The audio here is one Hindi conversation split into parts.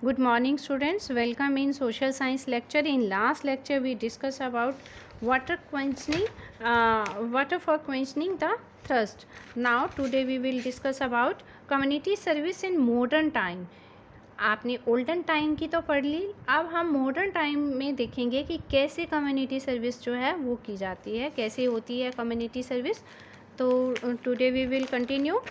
Good morning students, welcome in social science lecture. In last lecture we discussed about water for quenching the thirst. Now today we will discuss about community service in modern time. आपने ओल्डन टाइम की तो पढ़ ली, अब हम मॉडर्न टाइम में देखेंगे कि कैसे कम्युनिटी सर्विस जो है वो की जाती है, कैसे होती है community service. So today we will continue.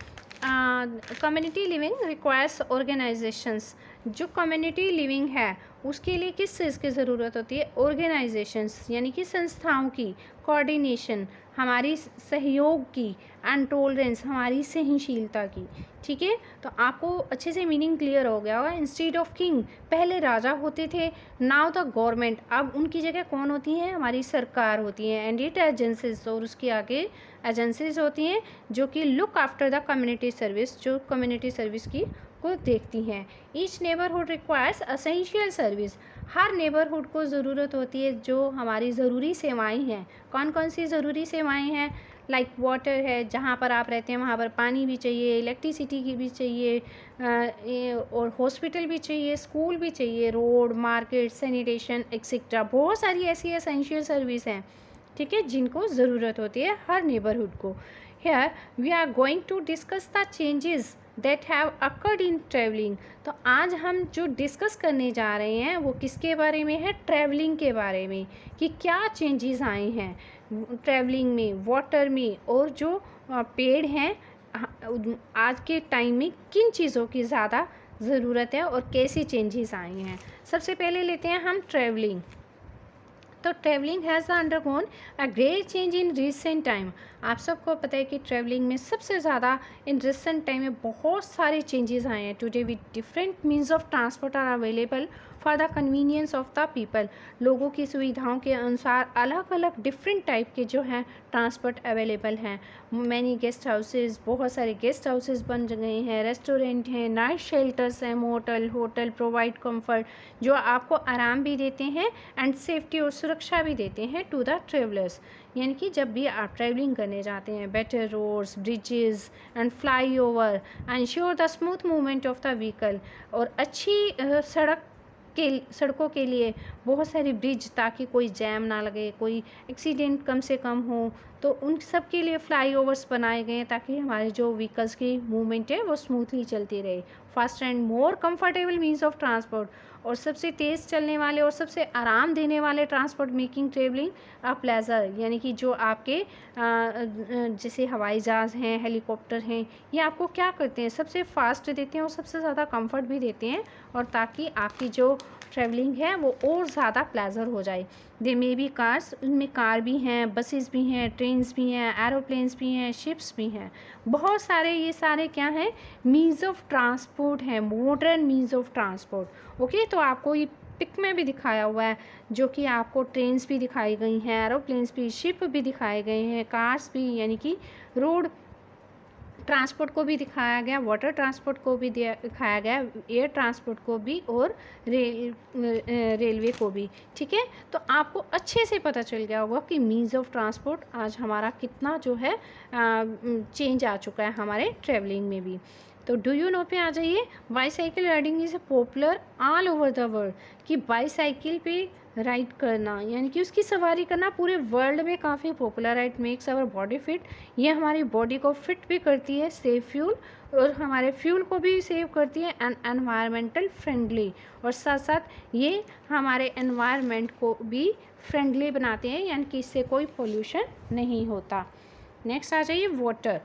Community living requires organisations. जो कम्युनिटी लिविंग है उसके लिए किस चीज़ की ज़रूरत होती है? ऑर्गेनाइजेशंस यानी कि संस्थाओं की, कोऑर्डिनेशन हमारी सहयोग की, एंड टॉलरेंस हमारी सहनशीलता की. ठीक है, तो आपको अच्छे से मीनिंग क्लियर हो गया होगा. इंस्टीड ऑफ किंग, पहले राजा होते थे, नाउ द गवर्नमेंट, अब उनकी जगह कौन होती है? हमारी सरकार होती है. एंड इट एजेंसीज, और उसके आगे एजेंसीज होती हैं जो कि look after the community service, जो कम्युनिटी सर्विस की को देखती हैं. Each neighbourhood requires essential service, हर नेबरहुड को ज़रूरत होती है जो हमारी ज़रूरी सेवाएं हैं. कौन कौन सी ज़रूरी सेवाएं हैं? लाइक वाटर है, जहाँ पर आप रहते हैं वहाँ पर पानी भी चाहिए, इलेक्ट्रिसिटी की भी चाहिए, और हॉस्पिटल भी चाहिए, स्कूल भी चाहिए, रोड, मार्केट, सैनिटेशन एक्सेट्रा. बहुत सारी ऐसी एसेंशियल सर्विस हैं, ठीक है, जिनको ज़रूरत होती है हर नेबरहुड को. Here we are going to discuss the changes that have occurred in travelling. तो आज हम जो डिस्कस करने जा रहे हैं वो किसके बारे में है? ट्रैवलिंग के बारे में, कि क्या चेंजेस आए हैं ट्रैवलिंग में, वाटर में, और जो पेड़ हैं आज के टाइम में किन चीज़ों की ज़्यादा ज़रूरत है और कैसे चेंजेस आए हैं. सबसे पहले लेते हैं हम ट्रैवलिंग. तो travelling has undergone a great change in recent time. आप सबको पता है कि ट्रैवलिंग में सबसे ज़्यादा इन रिसेंट टाइम में बहुत सारे चेंजेस आए हैं. Today with different means of transport are available for the convenience of the people. लोगों की सुविधाओं के अनुसार अलग अलग डिफरेंट टाइप के जो हैं ट्रांसपोर्ट अवेलेबल हैं. मैनी गेस्ट हाउसेज, बहुत सारे गेस्ट हाउसेज बन गए हैं, रेस्टोरेंट हैं, नाइट शेल्टर्स हैं, होटल प्रोवाइड कंफर्ट, जो आपको आराम भी देते हैं एंड सेफ्टी और सुरक्षा भी देते हैं टू द ट्रेवलर्स. यानी कि जब भी आप ट्रैवलिंग करने जाते हैं, better roads, bridges and flyover ensure the smooth movement of the vehicle. और अच्छी सड़कों के लिए बहुत सारी ब्रिज, ताकि कोई जैम ना लगे, कोई एक्सीडेंट कम से कम हो, तो उन सब के लिए फ्लाई ओवर्स बनाए गए हैं ताकि हमारे जो व्हीकल्स की मूवमेंट है वो स्मूथली चलती रहे. Fast and more comfortable means of transport, और सबसे तेज़ चलने वाले और सबसे आराम देने वाले transport making travelling a pleasure. यानी कि जो आपके जैसे हवाई जहाज़ हैं, हेलीकॉप्टर हैं, ये आपको क्या करते हैं? सबसे फास्ट देते हैं और सबसे ज़्यादा कंफर्ट भी देते हैं, और ताकि आपकी जो ट्रैवलिंग है वो और ज़्यादा प्लेजर हो जाए. दे मे बी कार्स, उनमें कार भी हैं, बसेस भी हैं, ट्रेन्स भी हैं, एरोप्लेन्स भी हैं, शिप्स भी हैं. बहुत सारे, ये सारे क्या हैं? मीन्स ऑफ ट्रांसपोर्ट हैं, modern means of transport. Okay, तो आपको ये पिक में भी दिखाया हुआ है, जो कि आपको ट्रेन्स भी दिखाई गई हैं, एरोप्लेन्स भी, शिप भी दिखाए गए हैं, कार्स भी, यानी कि रोड ट्रांसपोर्ट को भी दिखाया गया, वाटर ट्रांसपोर्ट को भी दिखाया गया, एयर ट्रांसपोर्ट को भी, और रेलवे को भी. ठीक है, तो आपको अच्छे से पता चल गया होगा कि मीन्स ऑफ ट्रांसपोर्ट आज हमारा कितना जो है चेंज आ चुका है हमारे ट्रैवलिंग में भी. तो डू यू नो पे आ जाइए. Bicycle riding is popular all over the world, कि बाईसाइकिल पे राइड करना यानी कि उसकी सवारी करना पूरे वर्ल्ड में काफ़ी पॉपुलर है. It makes our body fit, ये हमारी बॉडी को फिट भी करती है, सेव फ्यूल, और हमारे फ्यूल को भी सेव करती है, एंड एनवायरमेंटल फ्रेंडली, और साथ साथ ये हमारे एनवायरनमेंट को भी फ्रेंडली बनाते हैं, यानी कि इससे कोई पोल्यूशन नहीं होता. नेक्स्ट आ जाइए water.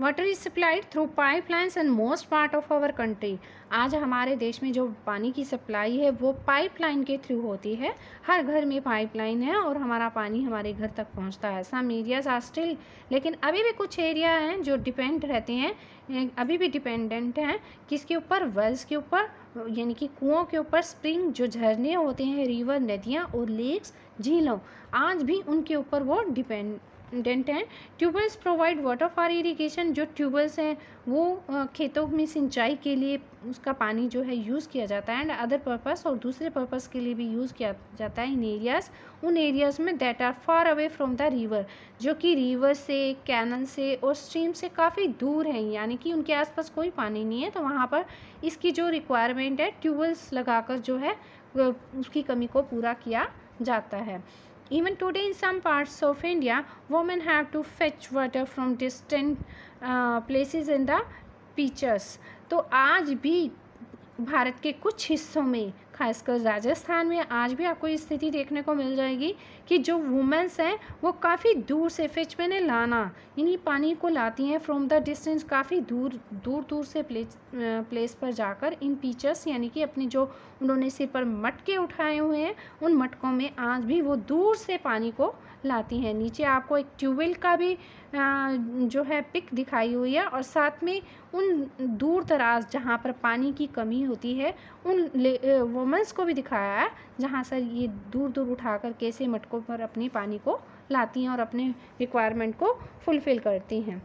Water is supplied through pipelines in most part of our country. आज हमारे देश में जो पानी की सप्लाई है वो पाइपलाइन के थ्रू होती है. हर घर में पाइपलाइन है और हमारा पानी हमारे घर तक पहुंचता है. सम एरियाज आर स्टिल, लेकिन अभी भी कुछ एरिया हैं जो डिपेंड रहते हैं, अभी भी डिपेंडेंट हैं किसके ऊपर? वेल्स के ऊपर, यानी कि कुओं के ऊपर, स्प्रिंग, जो झरने होते हैं, रिवर, नदियाँ और लेक्स, झीलों, आज भी उनके ऊपर वो डिपेंड इंपॉर्टेंट हैं। Tube wells provide water for irrigation, जो ट्यूबवेल्स हैं वो खेतों में सिंचाई के लिए उसका पानी जो है यूज़ किया जाता है, एंड अदर पर्पस, और दूसरे पर्पस के लिए भी यूज़ किया जाता है इन एरियाज़, उन एरियाज़ में that are far away from the river, जो कि रिवर से, कैनल से और स्ट्रीम से काफ़ी दूर हैं, यानी कि उनके आसपास कोई पानी नहीं है, तो वहाँ पर इसकी जो रिक्वायरमेंट है ट्यूबवेल्स लगाकर जो है उसकी कमी को पूरा किया जाता है। Even today in some parts of India, women have to fetch water from distant places in the beaches. तो आज भी भारत के कुछ हिस्सों में, खासकर राजस्थान में, आज भी आपको ये स्थिति देखने को मिल जाएगी कि जो वुमेंस हैं वो काफ़ी दूर से, फिच मैंने लाना, यानी पानी को लाती हैं फ्रॉम द डिस्टेंस, काफ़ी दूर से प्लेस पर जाकर इन पीचर्स, यानी कि अपने जो उन्होंने सिर पर मटके उठाए हुए हैं उन मटकों में आज भी वो दूर से पानी को लाती हैं। नीचे आपको एक ट्यूबवेल का भी जो है पिक दिखाई हुई है, और साथ में उन दूर दराज जहाँ पर पानी की कमी होती है उन वुमेंस को भी दिखाया है, जहाँ से ये दूर उठाकर कैसे मटकों पर अपनी पानी को लाती हैं और अपने रिक्वायरमेंट को फुलफ़िल करती हैं।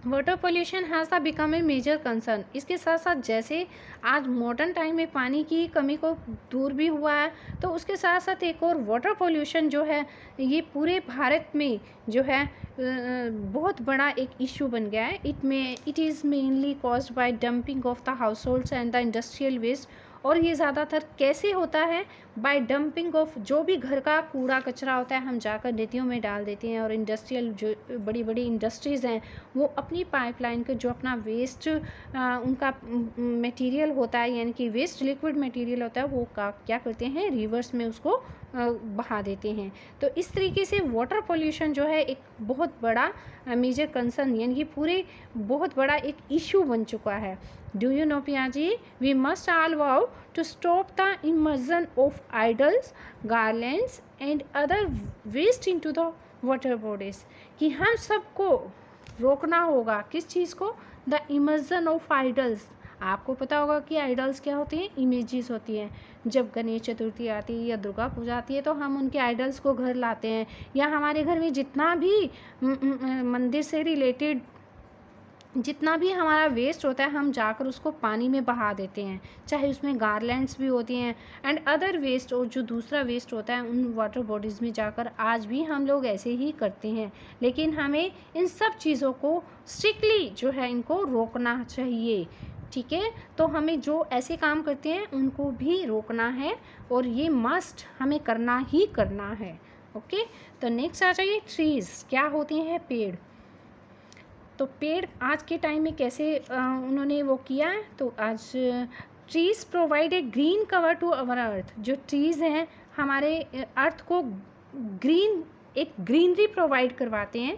Water pollution has the become a major concern. इसके साथ साथ जैसे आज मॉडर्न टाइम में पानी की कमी को दूर भी हुआ है, तो उसके साथ साथ एक और वाटर पोल्यूशन जो है ये पूरे भारत में जो है बहुत बड़ा एक इशू बन गया है। It is mainly caused by dumping of the households and the industrial waste, और ये ज़्यादातर कैसे होता है, बाय डंपिंग ऑफ, जो भी घर का कूड़ा कचरा होता है हम जाकर नदियों में डाल देते हैं, और इंडस्ट्रियल जो बड़ी बड़ी इंडस्ट्रीज़ हैं वो अपनी पाइपलाइन का जो अपना वेस्ट उनका मटेरियल होता है, यानी कि वेस्ट लिक्विड मटेरियल होता है, वो क्या करते हैं, रिवर्स में उसको बहा देते हैं। तो इस तरीके से वाटर पोल्यूशन जो है एक बहुत बड़ा मेजर कंसर्न, यानी कि पूरे बहुत बड़ा एक इशू बन चुका है। डू यू नो पियाजी, we must all vow to stop the immersion of idols, garlands and other waste into the water bodies, कि हम सबको रोकना होगा किस चीज़ को, द इमर्जन ऑफ आइडल्स। आपको पता होगा कि आइडल्स क्या होती हैं, इमेजेस होती हैं। जब गणेश चतुर्थी आती है या दुर्गा पूजा आती है तो हम उनके आइडल्स को घर लाते हैं, या हमारे घर में जितना भी मंदिर से रिलेटेड जितना भी हमारा वेस्ट होता है हम जाकर उसको पानी में बहा देते हैं, चाहे उसमें गार्लैंड्स भी होती हैं एंड अदर वेस्ट, और जो दूसरा वेस्ट होता है उन वाटर बॉडीज़ में जाकर आज भी हम लोग ऐसे ही करते हैं। लेकिन हमें इन सब चीज़ों को स्ट्रिक्टली जो है इनको रोकना चाहिए, ठीक है। तो हमें जो ऐसे काम करते हैं उनको भी रोकना है, और ये मस्ट हमें करना ही करना है। ओके, तो नेक्स्ट आ जाइए, ट्रीज़ क्या होते हैं, पेड़। तो पेड़ आज के टाइम में कैसे उन्होंने वो किया है, तो आज trees provide a green cover to our earth. जो ट्रीज़ हैं हमारे अर्थ को एक ग्रीनरी प्रोवाइड करवाते हैं।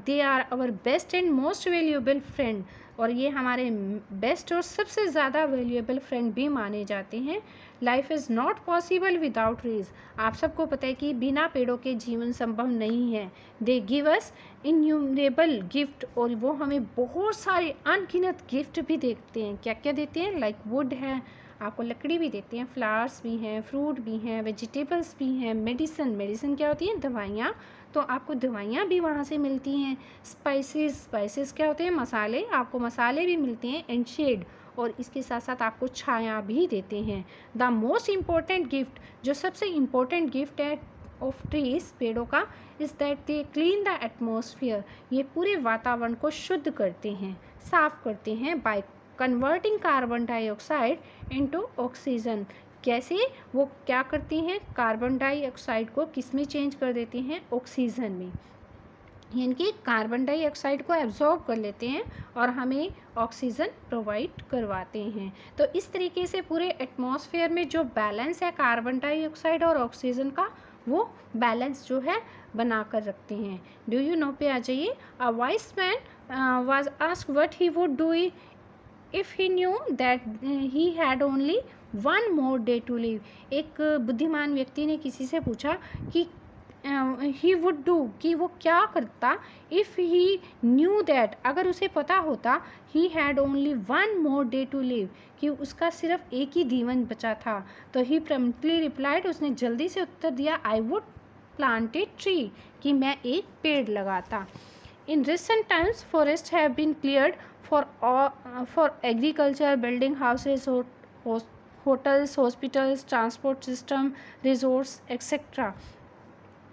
They are our best and most valuable friend, और ये हमारे बेस्ट और सबसे ज़्यादा वैल्यूएबल फ्रेंड भी माने जाते हैं। Life is not possible without trees. आप सबको पता है कि बिना पेड़ों के जीवन संभव नहीं है। They give us innumerable gift, और वो हमें बहुत सारे अनगिनत गिफ्ट भी देते हैं। क्या क्या देते हैं, लाइक वुड है, आपको लकड़ी भी देते हैं, फ्लावर्स भी हैं, फ्रूट भी हैं, वेजिटेबल्स भी हैं, मेडिसिन क्या होती हैं, दवाइयाँ, तो आपको दवाइयाँ भी वहाँ से मिलती हैं। स्पाइसेस क्या होते हैं, मसाले, आपको मसाले भी मिलते हैं, एंड शेड, और इसके साथ साथ आपको छाया भी देते हैं। द मोस्ट इम्पॉर्टेंट गिफ्ट, जो सबसे इम्पोर्टेंट गिफ्ट है ऑफ ट्रीज, पेड़ों का, is that they clean the atmosphere. ये पूरे वातावरण को शुद्ध करते हैं, साफ करते हैं, by converting carbon dioxide into oxygen. कैसे, वो क्या करती हैं, कार्बन डाइऑक्साइड को किस में चेंज कर देती हैं, ऑक्सीजन में, यानी कि कार्बन डाइऑक्साइड को एब्जॉर्ब कर लेते हैं और हमें ऑक्सीजन प्रोवाइड करवाते हैं। तो इस तरीके से पूरे एटमॉस्फेयर में जो बैलेंस है कार्बन डाइऑक्साइड और ऑक्सीजन का, वो बैलेंस जो है बना कर रखते हैं। डू यू नो पे आ जाइए, a wise man was asked what he would do if he knew that he had only one more day to live. एक बुद्धिमान व्यक्ति ने किसी से पूछा कि ही वुड डू, कि वो क्या करता, इफ़ ही न्यू दैट, अगर उसे पता होता, he had only one more day to live, कि उसका सिर्फ एक ही जीवन बचा था। तो ही प्रम्प्टली रिप्लाइड, उसने जल्दी से उत्तर दिया, I would plant a tree, कि मैं एक पेड़ लगाता। In recent times forest have been cleared for agriculture, building houses, hotels, hospitals, transport system, resorts etcetera.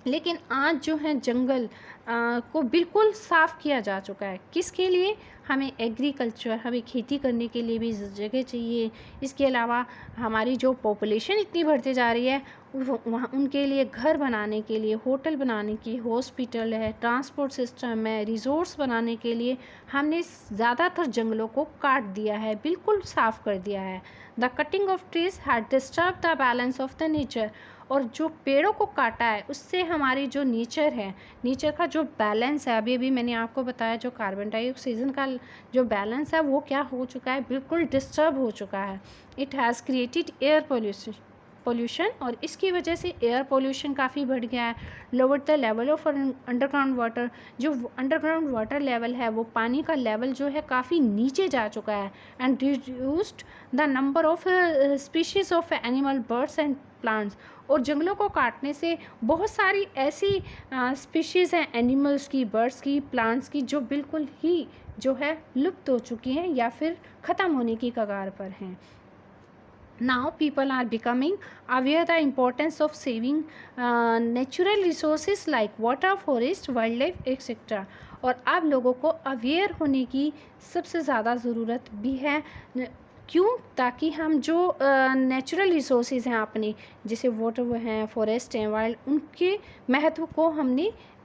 लेकिन आज जो है जंगल को बिल्कुल साफ़ किया जा चुका है। किसके लिए? हमें एग्रीकल्चर, हमें खेती करने के लिए भी जगह चाहिए। इसके अलावा हमारी जो पॉपुलेशन इतनी बढ़ती जा रही है, वहाँ उनके लिए घर बनाने के लिए, होटल बनाने की, हॉस्पिटल है, ट्रांसपोर्ट सिस्टम है, रिजोर्ट्स बनाने के लिए हमने ज़्यादातर जंगलों को काट दिया है, बिल्कुल साफ़ कर दिया है। The cutting of trees had disturb the balance of the nature. और जो पेड़ों को काटा है उससे हमारी जो नेचर है, नेचर का जो बैलेंस है, अभी मैंने आपको बताया जो कार्बन डाइऑक्साइड का जो बैलेंस है वो क्या हो चुका है, बिल्कुल डिस्टर्ब हो चुका है। It has created air pollution, और इसकी वजह से एयर पोल्यूशन काफ़ी बढ़ गया है। Lower the level of underground water, जो अंडरग्राउंड वाटर लेवल है वो पानी का लेवल जो है काफ़ी नीचे जा चुका है। And reduced the number of species of animal, birds and plants. और जंगलों को काटने से बहुत सारी ऐसी स्पीशीज़ हैं एनिमल्स की, बर्ड्स की, प्लांट्स की, जो बिल्कुल ही जो है लुप्त हो चुकी हैं या फिर ख़त्म होने की कगार पर हैं। Now people are becoming aware the importance of saving natural resources like water, forest, wildlife etc. और अब लोगों को अवेयर होने की सबसे ज़्यादा ज़रूरत भी है। क्यों? ताकि हम जो नेचुरल रिसोर्सेज हैं अपने, जैसे वाटर हैं, फॉरेस्ट हैं, वाइल्ड, उनके महत्व को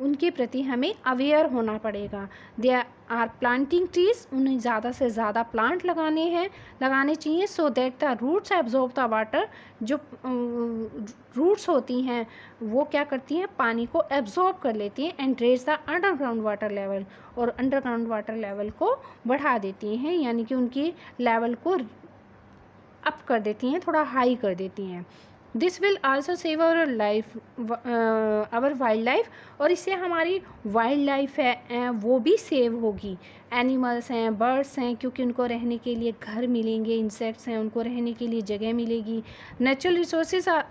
उनके प्रति हमें अवेयर होना पड़ेगा। दे आर प्लांटिंग ट्रीज, उन्हें ज़्यादा से ज़्यादा प्लांट लगाने चाहिए, so that the roots absorb the water. जो रूट्स होती हैं वो क्या करती हैं, पानी को एब्जॉर्ब कर लेती हैं। And raise the underground water level, और अंडरग्राउंड वाटर लेवल को बढ़ा देती हैं, यानी कि उनकी लेवल को अप कर देती हैं, थोड़ा हाई कर देती हैं। This will also save our wildlife, और इससे हमारी वाइल्ड लाइफ है वो भी सेव होगी। एनिमल्स हैं, बर्ड्स हैं, क्योंकि उनको रहने के लिए घर मिलेंगे, इंसेक्ट्स हैं उनको रहने के लिए जगह मिलेगी। Natural resources are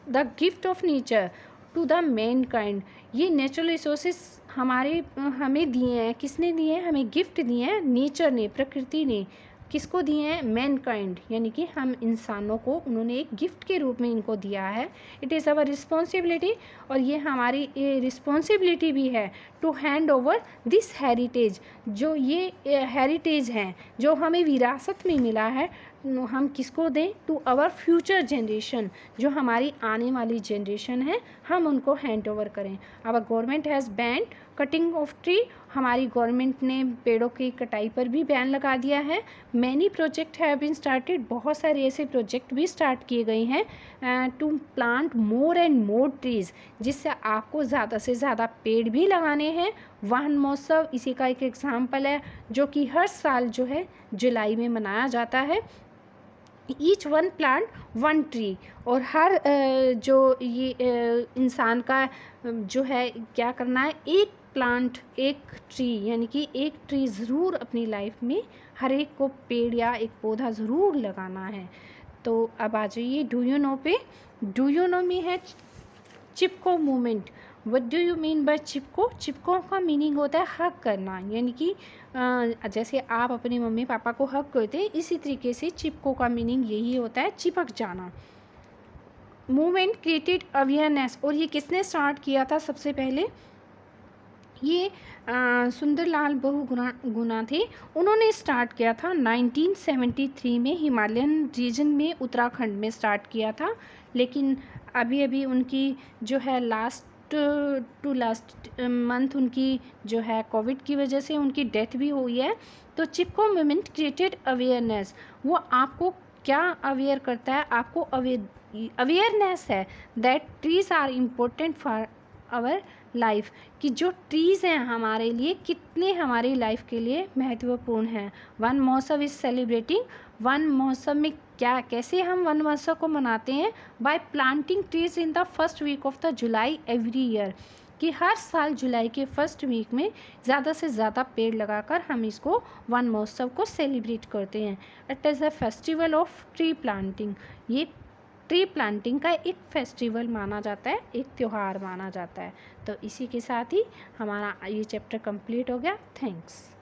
the gift of nature to the mankind. ये नेचुरल रिसोर्सेज हमें दिए हैं। किसने दिए हैं? हमें गिफ्ट दिए हैं, नेचर ने, प्रकृति ने। किसको दिए हैं? मैन काइंड, यानी कि हम इंसानों को उन्होंने एक गिफ्ट के रूप में इनको दिया है। इट इज़ अवर रिस्पॉन्सिबिलिटी, और ये हमारी रिस्पॉन्सिबिलिटी भी है to hand over this heritage. जो ये हेरिटेज हैं जो हमें विरासत में मिला है, हम किसको दें? टू आवर फ्यूचर जनरेशन, जो हमारी आने वाली जनरेशन है, हम उनको हैंड ओवर करें। Our government has ban cutting of tree, हमारी गवर्नमेंट ने पेड़ों की कटाई पर भी बैन लगा दिया है। Many project have been started, बहुत सारे ऐसे प्रोजेक्ट भी स्टार्ट किए गए हैं to plant more and more trees, जिससे आपको ज़्यादा से ज़्यादा पेड़ भी लगाने हैं। वन महोत्सव इसी का एक एग्जाम्पल है, जो कि हर साल जो है जुलाई में मनाया जाता है। Each one plant one tree, और हर जो ये इंसान का जो है क्या करना है, एक प्लांट एक ट्री, यानी कि एक ट्री ज़रूर अपनी लाइफ में हर एक को पेड़ या एक पौधा ज़रूर लगाना है। तो अब आ जाइए डू यू नो पे। डू यू नो में है Chipko movement. What do you mean by Chipko? Chipko का मीनिंग होता है हग करना, यानी कि जैसे आप अपने मम्मी पापा को हग करते हैं, इसी तरीके से चिपको का मीनिंग यही होता है, चिपक जाना। मूवमेंट क्रिएटेड अवेयरनेस, और ये किसने स्टार्ट किया था सबसे पहले? ये सुंदरलाल बहुगुणा थे, उन्होंने स्टार्ट किया था 1973 में, हिमालयन रीजन में, उत्तराखंड में स्टार्ट किया था। लेकिन अभी उनकी जो है लास्ट मंथ उनकी जो है कोविड की वजह से उनकी डेथ भी हुई है। तो चिपको मूवमेंट क्रिएटेड अवेयरनेस, वो आपको क्या अवेयर करता है? आपको अवेयरनेस है that trees are important for our life, कि जो ट्रीज़ हैं हमारे लिए कितने हमारी लाइफ के लिए महत्वपूर्ण हैं। वन महोत्सव इज़ सेलिब्रेटिंग, वन महोत्सव में क्या, कैसे हम वन महोत्सव को मनाते हैं? By planting trees in the first week of the July every year, कि हर साल जुलाई के फर्स्ट वीक में ज़्यादा से ज़्यादा पेड़ लगाकर हम इसको वन महोत्सव को सेलिब्रेट करते हैं। It is a festival of tree planting. ये ट्री प्लांटिंग का एक फेस्टिवल माना जाता है, एक त्यौहार माना जाता है। तो इसी के साथ ही हमारा ये चैप्टर कंप्लीट हो गया। थैंक्स।